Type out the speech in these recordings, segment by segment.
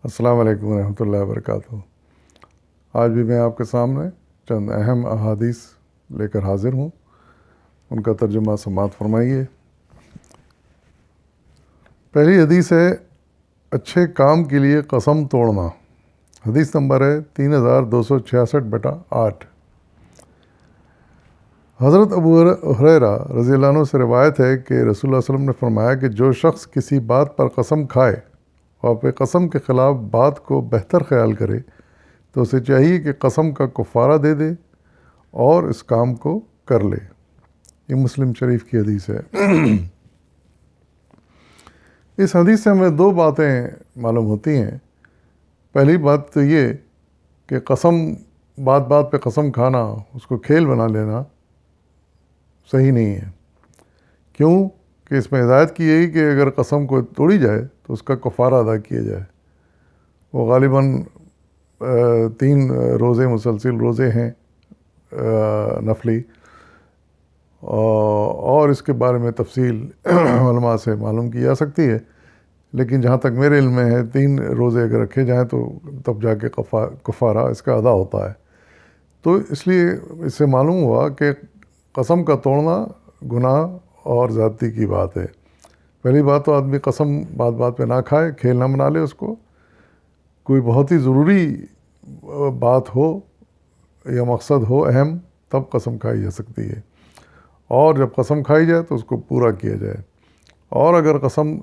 السلام علیکم ورحمۃ اللہ وبرکاتہ۔ آج بھی میں آپ کے سامنے چند اہم احادیث لے کر حاضر ہوں، ان کا ترجمہ سماعت فرمائیے۔ پہلی حدیث ہے اچھے کام کے لیے قسم توڑنا۔ حدیث نمبر ہے 3266/8۔ حضرت ابو ہریرہ رضی اللہ عنہ سے روایت ہے کہ رسول اللہ صلی اللہ علیہ وسلم نے فرمایا کہ جو شخص کسی بات پر قسم کھائے اور اپنے قسم کے خلاف بات کو بہتر خیال کرے تو اسے چاہیے کہ قسم کا کفارہ دے دے اور اس کام کو کر لے۔ یہ مسلم شریف کی حدیث ہے۔ اس حدیث سے ہمیں دو باتیں معلوم ہوتی ہیں۔ پہلی بات تو یہ کہ بات بات پہ قسم کھانا، اس کو کھیل بنا لینا صحیح نہیں ہے۔ کیوں کہ اس میں ہدایت کی گئی کہ اگر قسم کو توڑی جائے تو اس کا کفارہ ادا کیا جائے۔ وہ غالباً 3 روزے مسلسل روزے ہیں نفلی، اور اس کے بارے میں تفصیل علماء سے معلوم کی جا سکتی ہے، لیکن جہاں تک میرے علم میں ہے 3 روزے اگر رکھے جائیں تو تب جا کے کفارہ اس کا ادا ہوتا ہے۔ تو اس لیے اس سے معلوم ہوا کہ قسم کا توڑنا گناہ اور زیادتی کی بات ہے۔ پہلی بات تو آدمی قسم بات بات پہ نہ کھائے، کھیل نہ بنا لے اس کو۔ کوئی بہت ہی ضروری بات ہو یا مقصد ہو اہم، تب قسم کھائی جا سکتی ہے، اور جب قسم کھائی جائے تو اس کو پورا کیا جائے، اور اگر قسم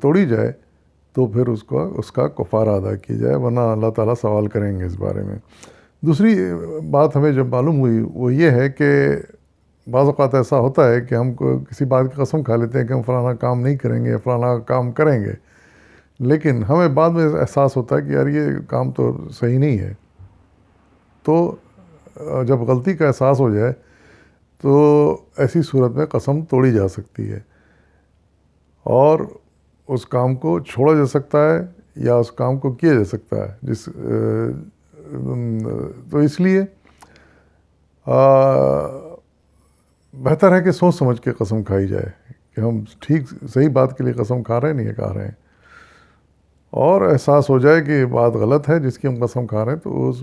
توڑی جائے تو پھر اس کا کفارہ ادا کیا جائے، ورنہ اللہ تعالیٰ سوال کریں گے اس بارے میں۔ دوسری بات ہمیں جب معلوم ہوئی وہ یہ ہے کہ بعض اوقات ایسا ہوتا ہے کہ ہم کو کسی بات کی قسم کھا لیتے ہیں کہ ہم فلانا کام نہیں کریں گے یا فلانا کام کریں گے، لیکن ہمیں بعد میں احساس ہوتا ہے کہ یار یہ کام تو صحیح نہیں ہے۔ تو جب غلطی کا احساس ہو جائے تو ایسی صورت میں قسم توڑی جا سکتی ہے، اور اس کام کو چھوڑا جا سکتا ہے یا اس کام کو کیا جا سکتا ہے۔ تو اس لیے بہتر ہے کہ سوچ سمجھ کے قسم کھائی جائے کہ ہم صحیح بات کے لیے قسم کھا رہے ہیں، نہیں کھا رہے ہیں، اور احساس ہو جائے کہ یہ بات غلط ہے جس کی ہم قسم کھا رہے ہیں، تو اس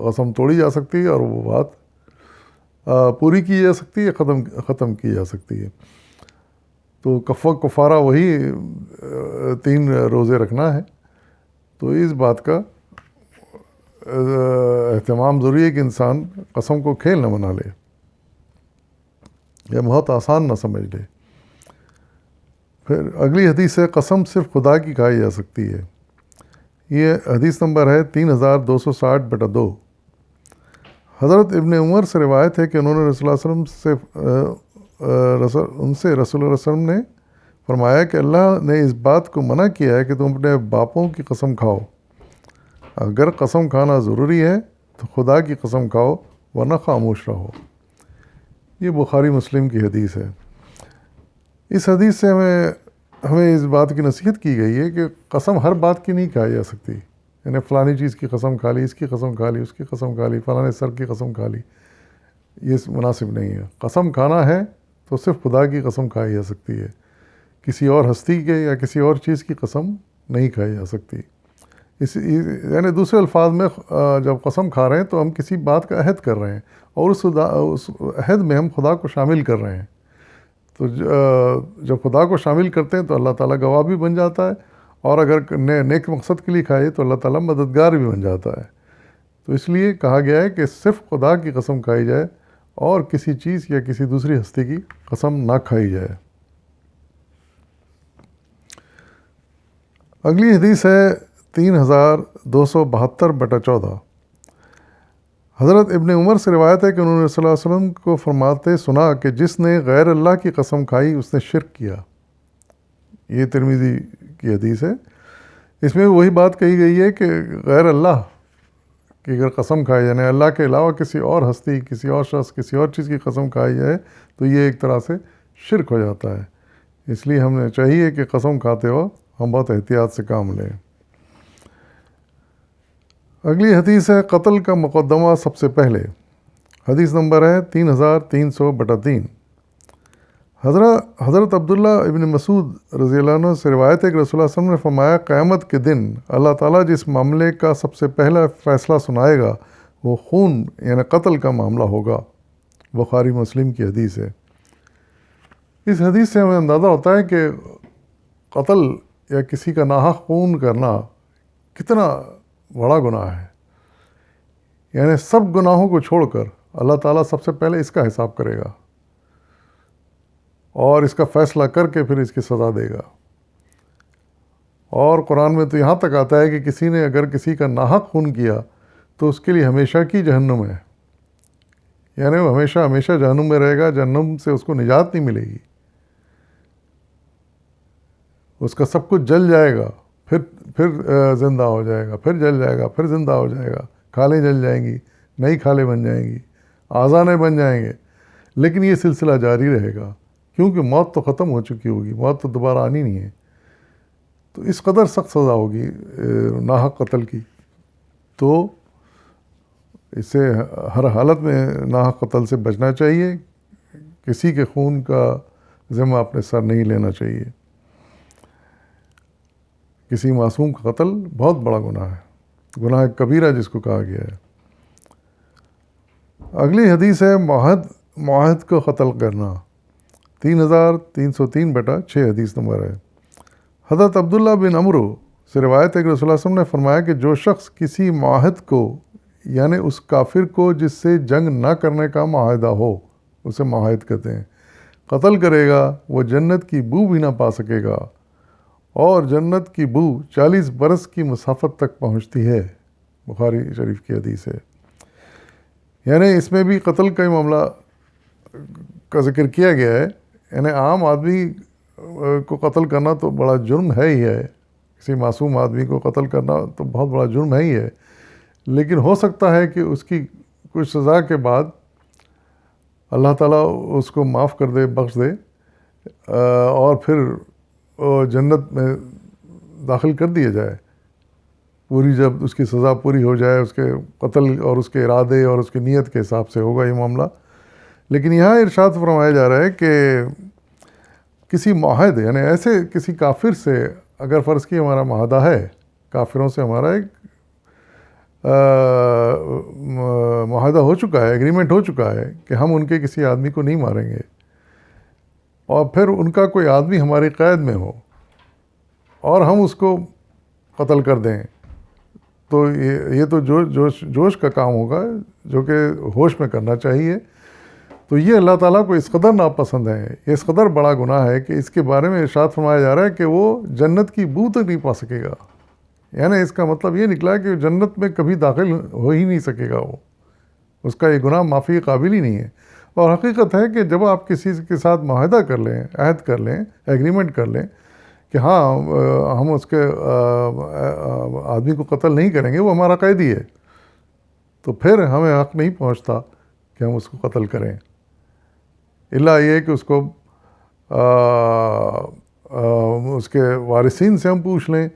قسم توڑی جا سکتی ہے اور وہ بات پوری کی جا سکتی ہے، ختم کی جا سکتی ہے۔ تو کفارہ وہی 3 روزے رکھنا ہے۔ تو اس بات کا اہتمام ضروری ہے کہ انسان قسم کو کھیل نہ بنا لے یا بہت آسان نہ سمجھ لے۔ پھر اگلی حدیث ہے قسم صرف خدا کی کھائی جا سکتی ہے۔ یہ حدیث نمبر ہے 3260/2۔ حضرت ابن عمر سے روایت ہے کہ انہوں نے رسول اللہ علیہ وسلم سے رسول اللہ علیہ وسلم نے فرمایا کہ اللہ نے اس بات کو منع کیا ہے کہ تم اپنے باپوں کی قسم کھاؤ۔ اگر قسم کھانا ضروری ہے تو خدا کی قسم کھاؤ، ورنہ خاموش رہو۔ یہ بخاری مسلم کی حدیث ہے۔ اس حدیث سے ہمیں اس بات کی نصیحت کی گئی ہے کہ قسم ہر بات کی نہیں کھائی جا سکتی، یعنی فلانی چیز کی قسم کھا لی، اس کی قسم کھا لی، اس کی قسم کھا لی، فلانے سر کی قسم کھا لی، یہ مناسب نہیں ہے۔ قسم کھانا ہے تو صرف خدا کی قسم کھائی جا سکتی ہے، کسی اور ہستی کے یا کسی اور چیز کی قسم نہیں کھائی جا سکتی۔ یعنی دوسرے الفاظ میں جب قسم کھا رہے ہیں تو ہم کسی بات کا عہد کر رہے ہیں، اور اس عہد میں ہم خدا کو شامل کر رہے ہیں۔ تو جب خدا کو شامل کرتے ہیں تو اللہ تعالیٰ گواہ بھی بن جاتا ہے، اور اگر نیک مقصد کے لیے کھائے تو اللہ تعالیٰ مددگار بھی بن جاتا ہے۔ تو اس لیے کہا گیا ہے کہ صرف خدا کی قسم کھائی جائے اور کسی چیز یا کسی دوسری ہستی کی قسم نہ کھائی جائے۔ اگلی حدیث ہے 3272/14۔ حضرت ابن عمر سے روایت ہے کہ انہوں نے صلی اللہ علیہ وسلم کو فرماتے سنا کہ جس نے غیر اللہ کی قسم کھائی اس نے شرک کیا۔ یہ ترمذی کی حدیث ہے۔ اس میں وہی بات کہی گئی ہے کہ غیر اللہ کی اگر قسم کھائی یعنی اللہ کے علاوہ کسی اور ہستی، کسی اور شخص، کسی اور چیز کی قسم کھائی جائے تو یہ ایک طرح سے شرک ہو جاتا ہے۔ اس لیے ہمیں چاہیے کہ قسم کھاتے وقت ہم بہت احتیاط سے کام لیں۔ اگلی حدیث ہے قتل کا مقدمہ سب سے پہلے۔ حدیث نمبر ہے 3300/3۔ حضرت عبداللہ ابن مسعود رضی اللہ عنہ سے روایت ہے کہ رسول اللہ صلی اللہ علیہ وسلم نے فرمایا قیامت کے دن اللہ تعالیٰ جس معاملے کا سب سے پہلا فیصلہ سنائے گا وہ خون یعنی قتل کا معاملہ ہوگا۔ بخاری مسلم کی حدیث ہے۔ اس حدیث سے ہمیں اندازہ ہوتا ہے کہ قتل یا کسی کا ناحق خون کرنا کتنا بڑا گناہ ہے، یعنی سب گناہوں کو چھوڑ کر اللہ تعالیٰ سب سے پہلے اس کا حساب کرے گا اور اس کا فیصلہ کر کے پھر اس کی سزا دے گا۔ اور قرآن میں تو یہاں تک آتا ہے کہ کسی نے اگر کسی کا ناحق خون کیا تو اس کے لیے ہمیشہ کی جہنم ہے، یعنی وہ ہمیشہ ہمیشہ جہنم میں رہے گا، جہنم سے اس کو نجات نہیں ملے گی، اس کا سب کچھ جل جائے گا، پھر زندہ ہو جائے گا، پھر جل جائے گا، پھر زندہ ہو جائے گا، کھالیں جل جائیں گی، نئی کھالیں بن جائیں گی، اعضاء بن جائیں گے، لیکن یہ سلسلہ جاری رہے گا کیونکہ موت تو ختم ہو چکی ہوگی، موت تو دوبارہ آنی نہیں ہے۔ تو اس قدر سخت سزا ہوگی ناحق قتل کی، تو اسے ہر حالت میں ناحق قتل سے بچنا چاہیے، کسی کے خون کا ذمہ اپنے سر نہیں لینا چاہیے۔ کسی معصوم کا قتل بہت بڑا گناہ ہے، گناہ کبیرہ جس کو کہا گیا ہے۔ اگلی حدیث ہے معاہد کو قتل کرنا، 3303/6 حدیث نمبر ہے۔ حضرت عبداللہ بن عمرو سے روایت ہے کہ رسول اللہ صلی اللہ علیہ وسلم نے فرمایا کہ جو شخص کسی معاہد کو یعنی اس کافر کو جس سے جنگ نہ کرنے کا معاہدہ ہو، اسے معاہد کہتے ہیں، قتل کرے گا وہ جنت کی بو بھی نہ پا سکے گا، اور جنت کی بو 40 برس کی مسافت تک پہنچتی ہے۔ بخاری شریف کی حدیث ہے۔ یعنی اس میں بھی قتل کا ہی معاملہ کا ذکر کیا گیا ہے، یعنی عام آدمی کو قتل کرنا تو بڑا جرم ہے ہی ہے، کسی معصوم آدمی کو قتل کرنا تو بہت بڑا جرم ہے ہی ہے، لیکن ہو سکتا ہے کہ اس کی کچھ سزا کے بعد اللہ تعالیٰ اس کو معاف کر دے، بخش دے، اور پھر جنت میں داخل کر دیا جائے، پوری جب اس کی سزا پوری ہو جائے، اس کے قتل اور اس کے ارادے اور اس کی نیت کے حساب سے ہوگا یہ معاملہ۔ لیکن یہاں ارشاد فرمایا جا رہا ہے کہ کسی معاہد یعنی ایسے کسی کافر سے اگر فرض کی ہمارا معاہدہ ہے، کافروں سے ہمارا ایک معاہدہ ہو چکا ہے، ایگریمنٹ ہو چکا ہے کہ ہم ان کے کسی آدمی کو نہیں ماریں گے، اور پھر ان کا کوئی آدمی ہماری قید میں ہو اور ہم اس کو قتل کر دیں، تو یہ تو جوش کا کام ہوگا جو کہ ہوش میں کرنا چاہیے۔ تو یہ اللہ تعالیٰ کو اس قدر ناپسند ہے، یہ اس قدر بڑا گناہ ہے کہ اس کے بارے میں ارشاد فرمایا جا رہا ہے کہ وہ جنت کی بو تک نہیں پا سکے گا، یعنی اس کا مطلب یہ نکلا کہ جنت میں کبھی داخل ہو ہی نہیں سکے گا، وہ اس کا یہ گناہ معافی قابل ہی نہیں ہے۔ اور حقیقت ہے کہ جب آپ کسی کے ساتھ معاہدہ کر لیں، عہد کر لیں، ایگریمنٹ کر لیں کہ ہاں ہم اس کے آدمی کو قتل نہیں کریں گے، وہ ہمارا قیدی ہے، تو پھر ہمیں حق نہیں پہنچتا کہ ہم اس کو قتل کریں، الا یہ کہ اس کو اس کے وارثین سے ہم پوچھ لیں،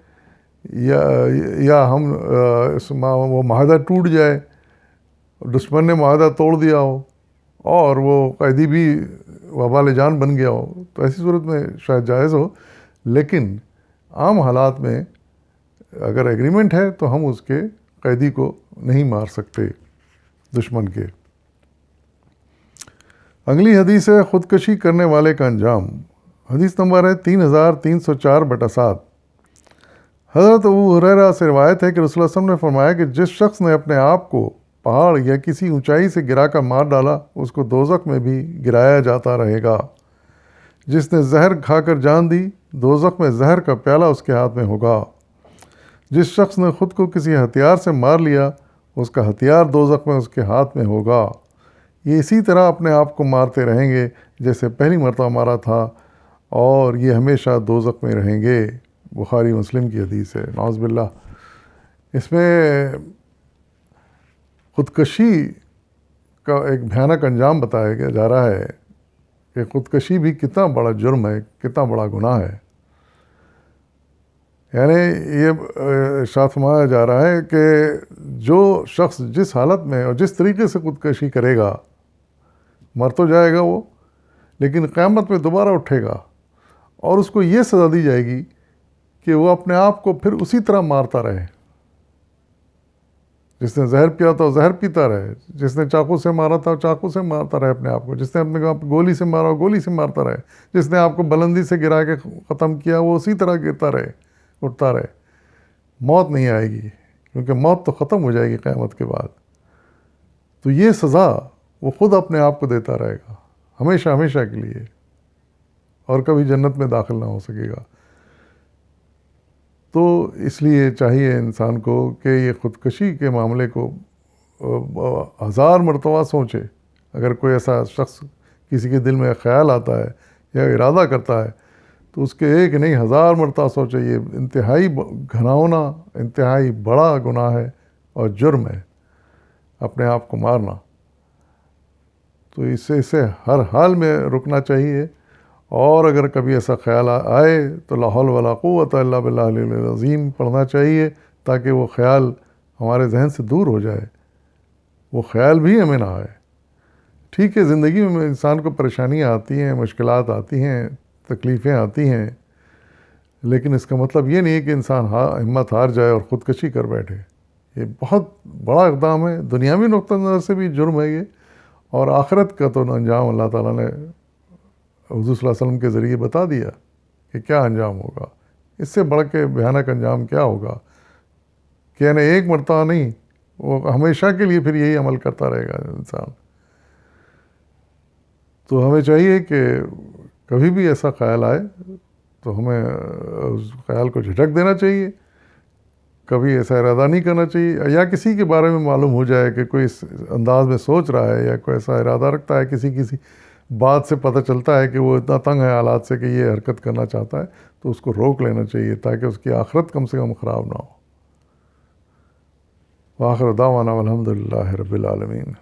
یا ہم وہ معاہدہ ٹوٹ جائے، دشمن نے معاہدہ توڑ دیا ہو اور وہ قیدی بھی وبال جان بن گیا ہو، تو ایسی صورت میں شاید جائز ہو، لیکن عام حالات میں اگر ایگریمنٹ ہے تو ہم اس کے قیدی کو نہیں مار سکتے دشمن کے۔ اگلی حدیث ہے خودکشی کرنے والے کا انجام، حدیث نمبر ہے 3304/7۔ حضرت ابو ہریرہ سے روایت ہے کہ رسول اللہ صلی اللہ علیہ وسلم نے فرمایا کہ جس شخص نے اپنے آپ کو پہاڑ یا کسی اونچائی سے گرا کر مار ڈالا، اس کو دوزخ میں بھی گرایا جاتا رہے گا۔ جس نے زہر کھا کر جان دی، دوزخ میں زہر کا پیالہ اس کے ہاتھ میں ہوگا۔ جس شخص نے خود کو کسی ہتھیار سے مار لیا، اس کا ہتھیار دوزخ میں اس کے ہاتھ میں ہوگا۔ یہ اسی طرح اپنے آپ کو مارتے رہیں گے جیسے پہلی مرتبہ مارا تھا، اور یہ ہمیشہ دوزخ میں رہیں گے۔ بخاری مسلم کی حدیث ہے۔ نعوذ باللہ، اس میں خودکشی کا ایک بھیانک انجام بتایا جا رہا ہے کہ خودکشی بھی کتنا بڑا جرم ہے، کتنا بڑا گناہ ہے۔ یعنی یہ ارشاد فرمایا جا رہا ہے کہ جو شخص جس حالت میں اور جس طریقے سے خودکشی کرے گا، مر تو جائے گا وہ، لیکن قیامت میں دوبارہ اٹھے گا اور اس کو یہ سزا دی جائے گی کہ وہ اپنے آپ کو پھر اسی طرح مارتا رہے. جس نے زہر پیا تھا وہ زہر پیتا رہے، جس نے چاقو سے مارا تھا وہ چاقو سے مارتا رہے اپنے آپ کو، جس نے اپنے آپ کو گولی سے مارا وہ گولی سے مارتا رہے، جس نے آپ کو بلندی سے گرا کے ختم کیا وہ اسی طرح گرتا رہے، اٹھتا رہے. موت نہیں آئے گی، کیونکہ موت تو ختم ہو جائے گی قیامت کے بعد. تو یہ سزا وہ خود اپنے آپ کو دیتا رہے گا ہمیشہ ہمیشہ کے لیے، اور کبھی جنت میں داخل نہ ہو سکے گا. تو اس لیے چاہیے انسان کو کہ یہ خودکشی کے معاملے کو 1000 مرتبہ سوچے. اگر کوئی ایسا شخص کسی کے دل میں خیال آتا ہے یا ارادہ کرتا ہے تو اس کے ایک نہیں 1000 مرتبہ سوچے. یہ انتہائی گھناؤنا، انتہائی بڑا گناہ ہے اور جرم ہے اپنے آپ کو مارنا. تو اسے ہر حال میں رکنا چاہیے. اور اگر کبھی ایسا خیال آئے تو لا حول ولا قوت الا باللہ العلی العظیم پڑھنا چاہیے، تاکہ وہ خیال ہمارے ذہن سے دور ہو جائے، وہ خیال بھی ہمیں نہ آئے. ٹھیک ہے، زندگی میں انسان کو پریشانیاں آتی ہیں، مشکلات آتی ہیں، تکلیفیں آتی ہیں، لیکن اس کا مطلب یہ نہیں ہے کہ انسان ہمت ہار جائے اور خودکشی کر بیٹھے. یہ بہت بڑا اقدام ہے، دنیاوی نقطہ نظر سے بھی جرم ہے یہ، اور آخرت کا تو انجام اللہ تعالیٰ نے حضور صلی اللہ علیہ وسلم کے ذریعے بتا دیا کہ کیا انجام ہوگا. اس سے بڑھ کے بھیانک انجام کیا ہوگا کہ یعنی ایک مرتبہ نہیں، وہ ہمیشہ کے لیے پھر یہی عمل کرتا رہے گا انسان. تو ہمیں چاہیے کہ کبھی بھی ایسا خیال آئے تو ہمیں اس خیال کو جھٹک دینا چاہیے، کبھی ایسا ارادہ نہیں کرنا چاہیے. یا کسی کے بارے میں معلوم ہو جائے کہ کوئی اس انداز میں سوچ رہا ہے یا کوئی ایسا ارادہ رکھتا ہے، کسی بات سے پتہ چلتا ہے کہ وہ اتنا تنگ ہے حالات سے کہ یہ حرکت کرنا چاہتا ہے، تو اس کو روک لینا چاہیے تاکہ اس کی آخرت کم سے کم خراب نہ ہو. وآخر دعوانا والحمد للہ رب العالمین.